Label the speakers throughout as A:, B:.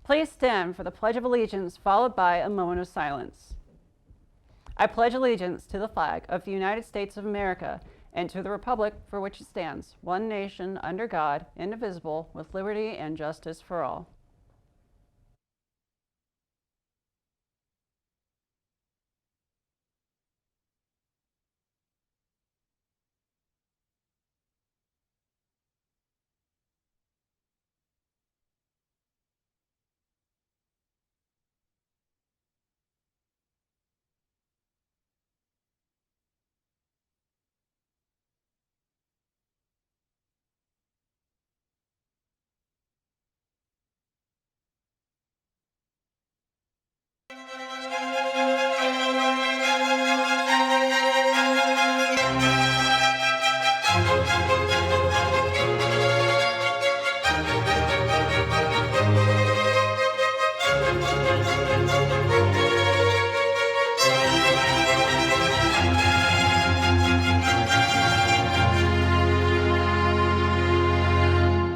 A: Please stand for the Pledge of Allegiance, followed by a moment of silence. I pledge allegiance to the flag of the United States of America and to the republic for which it stands, one nation, under God, indivisible, with liberty and justice for all.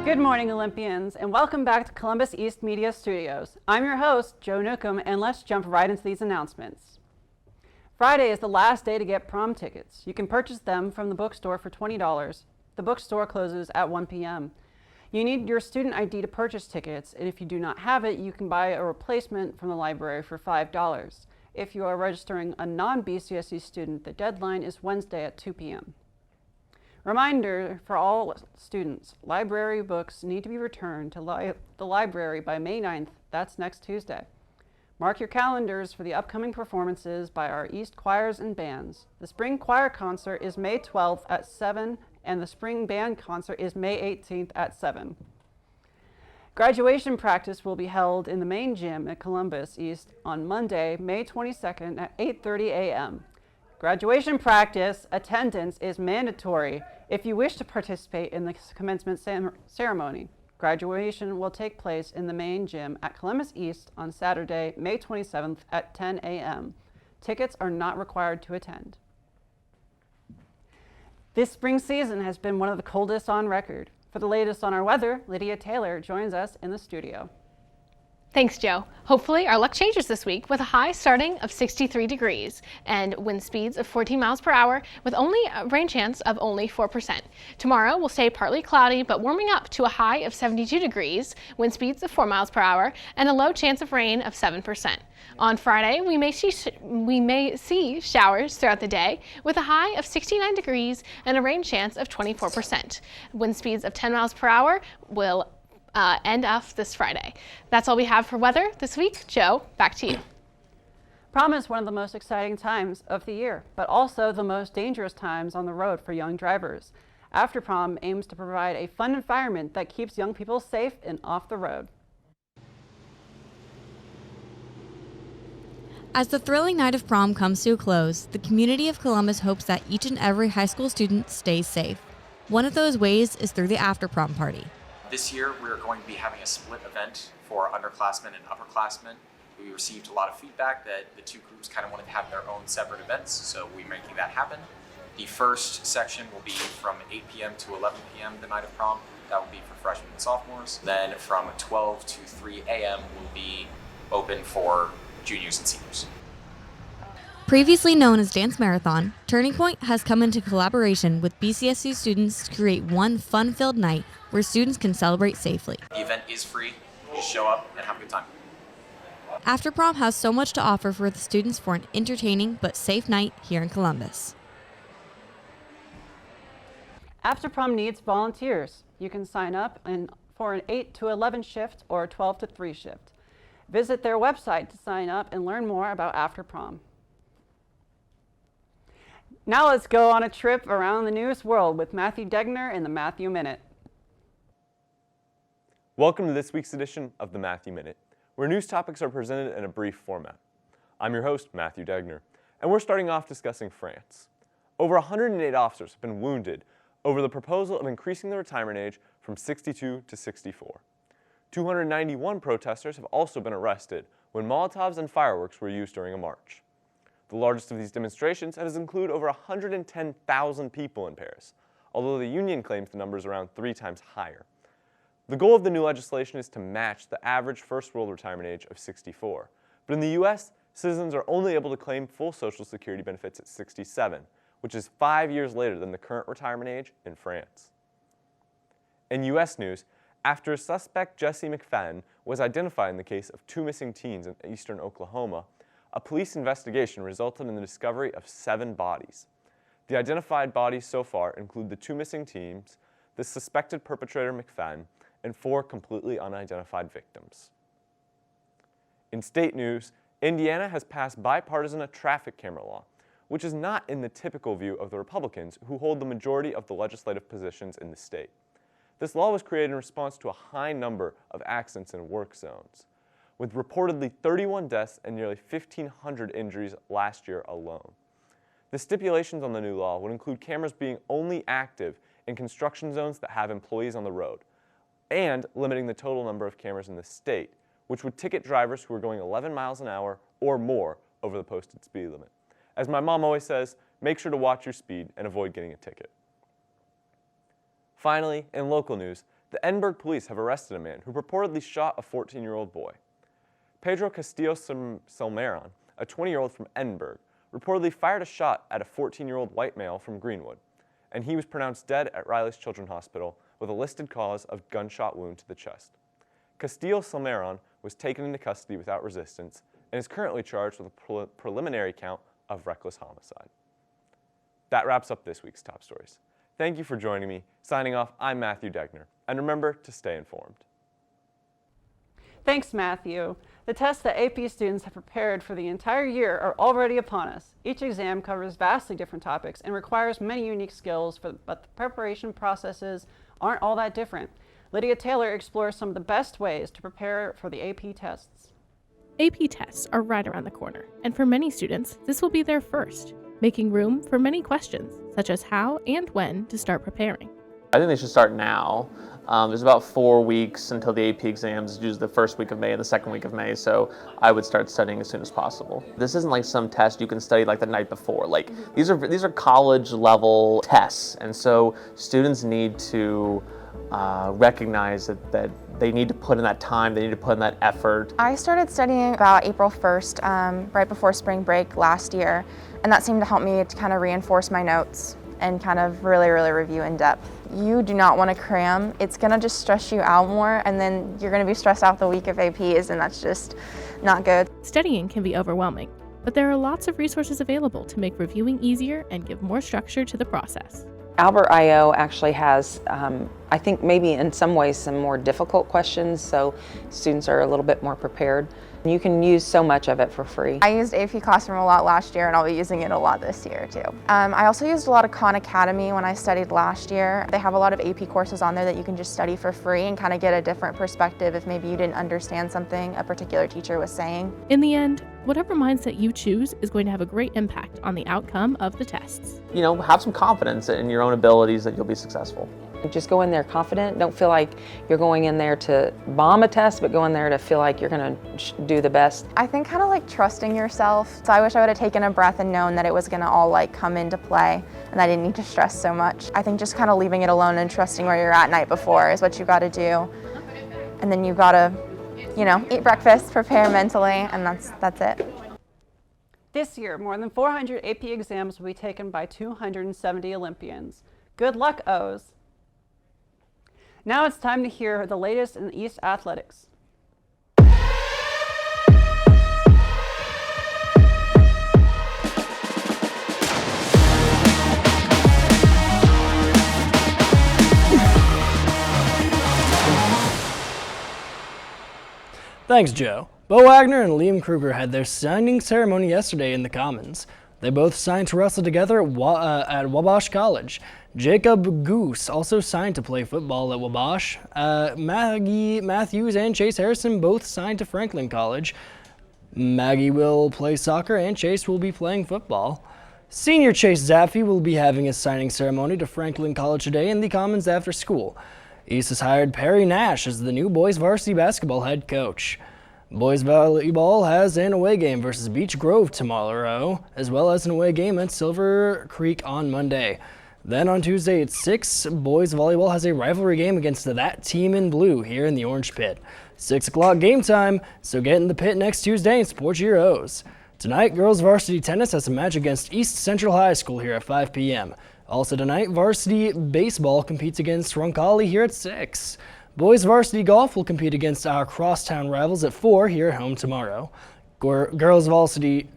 A: Good morning, Olympians, and welcome back to Columbus East Media Studios. I'm your host, Joe Newcomb, and let's jump right into these announcements. Friday is the last day to get prom tickets. You can purchase them from the bookstore for $20. The bookstore closes at 1 p.m. You need your student ID to purchase tickets, and if you do not have it, you can buy a replacement from the library for $5. If you are registering a non-BCSU student, the deadline is Wednesday at 2 p.m. Reminder for all students, library books need to be returned to the library by May 9th. That's next Tuesday. Mark your calendars for the upcoming performances by our East choirs and bands. The Spring Choir Concert is May 12th at 7, and the Spring Band Concert is May 18th at 7. Graduation practice will be held in the main gym at Columbus East on Monday, May 22nd at 8:30 a.m. Graduation practice attendance is mandatory if you wish to participate in the commencement ceremony. Graduation will take place in the main gym at Columbus East on Saturday, May 27th at 10 a.m. Tickets are not required to attend. This spring season has been one of the coldest on record. For the latest on our weather, Lydia Taylor joins us in the studio.
B: Thanks, Joe. Hopefully our luck changes this week with a high starting of 63 degrees and wind speeds of 14 miles per hour with only a rain chance of only 4%. Tomorrow will stay partly cloudy but warming up to a high of 72 degrees, wind speeds of 4 miles per hour, and a low chance of rain of 7%. On Friday, we may see showers throughout the day with a high of 69 degrees and a rain chance of 24%. Wind speeds of 10 miles per hour will end off this Friday. That's all we have for weather this week. Joe, back to you.
A: Prom is one of the most exciting times of the year, but also the most dangerous times on the road for young drivers. After Prom aims to provide a fun environment that keeps young people safe and off the road.
C: As the thrilling night of prom comes to a close, the community of Columbus hopes that each and every high school student stays safe. One of those ways is through the after prom party.
D: This year, we're going to be having a split event for underclassmen and upperclassmen. We received a lot of feedback that the two groups kind of wanted to have their own separate events, so we're making that happen. The first section will be from 8 p.m. to 11 p.m. the night of prom. That will be for freshmen and sophomores. Then from 12 to 3 a.m. will be open for juniors and seniors.
C: Previously known as Dance Marathon, Turning Point has come into collaboration with BCSU students to create one fun-filled night where students can celebrate safely.
D: The event is free. Just show up and have a good time.
C: After Prom has so much to offer for the students for an entertaining but safe night here in Columbus.
A: After Prom needs volunteers. You can sign up for an 8 to 11 shift or a 12 to 3 shift. Visit their website to sign up and learn more about After Prom. Now let's go on a trip around the news world with Matthew Degner in the Matthew Minute.
E: Welcome to this week's edition of the Matthew Minute, where news topics are presented in a brief format. I'm your host, Matthew Degner, and we're starting off discussing France. Over 108 officers have been wounded over the proposal of increasing the retirement age from 62 to 64. 291 protesters have also been arrested when Molotovs and fireworks were used during a march. The largest of these demonstrations has included over 110,000 people in Paris, although the union claims the number is around 3 times higher. The goal of the new legislation is to match the average first world retirement age of 64. But in the U.S., citizens are only able to claim full Social Security benefits at 67, which is 5 years later than the current retirement age in France. In U.S. news, after suspect Jesse McFadden was identified in the case of 2 missing teens in eastern Oklahoma, a police investigation resulted in the discovery of 7 bodies. The identified bodies so far include the 2 missing teens, the suspected perpetrator McFadden, and 4 completely unidentified victims. In state news, Indiana has passed bipartisan traffic camera law, which is not in the typical view of the Republicans who hold the majority of the legislative positions in the state. This law was created in response to a high number of accidents in work zones, with reportedly 31 deaths and nearly 1,500 injuries last year alone. The stipulations on the new law would include cameras being only active in construction zones that have employees on the road, and limiting the total number of cameras in the state, which would ticket drivers who are going 11 miles an hour or more over the posted speed limit. As my mom always says, make sure to watch your speed and avoid getting a ticket. Finally, in local news, the Edinburgh police have arrested a man who purportedly shot a 14-year-old boy. Pedro Castillo Salmeron, a 20-year-old from Edinburgh, reportedly fired a shot at a 14-year-old white male from Greenwood, and he was pronounced dead at Riley's Children's Hospital with a listed cause of gunshot wound to the chest. Castillo Salmeron was taken into custody without resistance and is currently charged with a preliminary count of reckless homicide. That wraps up this week's top stories. Thank you for joining me. Signing off, I'm Matthew Degner, and remember to stay informed.
A: Thanks, Matthew. The tests that AP students have prepared for the entire year are already upon us. Each exam covers vastly different topics and requires many unique skills, but the preparation processes aren't all that different. Lydia Taylor explores some of the best ways to prepare for the AP tests.
B: AP tests are right around the corner, and for many students, this will be their first, making room for many questions, such as how and when to start preparing.
F: I think they should start now. There's about 4 weeks until the AP exams, usually the first week of May and the second week of May, so I would start studying as soon as possible. This isn't like some test you can study like the night before. Like these are college level tests, and so students need to recognize that they need to put in that time, they need to put in that effort.
G: I started studying about April 1st, right before spring break last year, and that seemed to help me to kind of reinforce my notes and kind of really review in depth. You do not want to cram. It's going to just stress you out more, and then you're going to be stressed out the week of APs, and that's just not good.
B: Studying can be overwhelming, but there are lots of resources available to make reviewing easier and give more structure to the process.
H: Albert IO actually has, I think maybe in some ways, some more difficult questions, so students are a little bit more prepared. You can use so much of it for free.
G: I used AP Classroom a lot last year, and I'll be using it a lot this year too. I also used a lot of Khan Academy when I studied last year. They have a lot of AP courses on there that you can just study for free and kind of get a different perspective if maybe you didn't understand something a particular teacher was saying.
B: In the end, whatever mindset you choose is going to have a great impact on the outcome of the tests.
F: You know, have some confidence in your own abilities that you'll be successful.
H: Just go in there confident. Don't feel like you're going in there to bomb a test, but go in there to feel like you're going to do the best.
G: I think kind of like trusting yourself. So I wish I would have taken a breath and known that it was going to all like come into play and I didn't need to stress so much. I think just kind of leaving it alone and trusting where you're at night before is what you got to do. And then you got to, you know, eat breakfast, prepare mentally, and that's it.
A: This year, more than 400 AP exams will be taken by 270 Olympians. Good luck, O's. Now it's time to hear the latest in East athletics.
I: Thanks, Joe. Bo Wagner and Liam Kruger had their signing ceremony yesterday in the Commons. They both signed to wrestle together at Wabash College. Jacob Goose also signed to play football at Wabash. Maggie Matthews and Chase Harrison both signed to Franklin College. Maggie will play soccer and Chase will be playing football. Senior Chase Zaffe will be having his signing ceremony to Franklin College today in the Commons after school. East has hired Perry Nash as the new boys varsity basketball head coach. Boys volleyball has an away game versus Beech Grove tomorrow, as well as an away game at Silver Creek on Monday. Then on Tuesday at 6, boys volleyball has a rivalry game against that team in blue here in the Orange Pit. 6 o'clock game time, so get in the pit next Tuesday and support your O's. Tonight, girls varsity tennis has a match against East Central High School here at 5 p.m. Also tonight, varsity baseball competes against Roncalli here at 6. Boys varsity golf will compete against our crosstown rivals at 4 here at home tomorrow. Girls varsity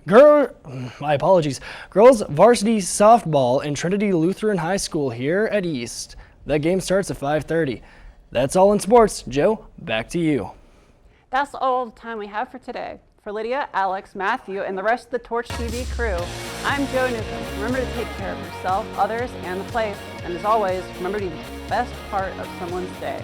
I: softball in Trinity Lutheran High School here at East. That game starts at 5:30. That's all in sports. Joe, back to you.
A: That's all the time we have for today. For Lydia, Alex, Matthew, and the rest of the Torch TV crew, I'm Joe Newcomb. Remember to take care of yourself, others, and the place. And as always, remember to be the best part of someone's day.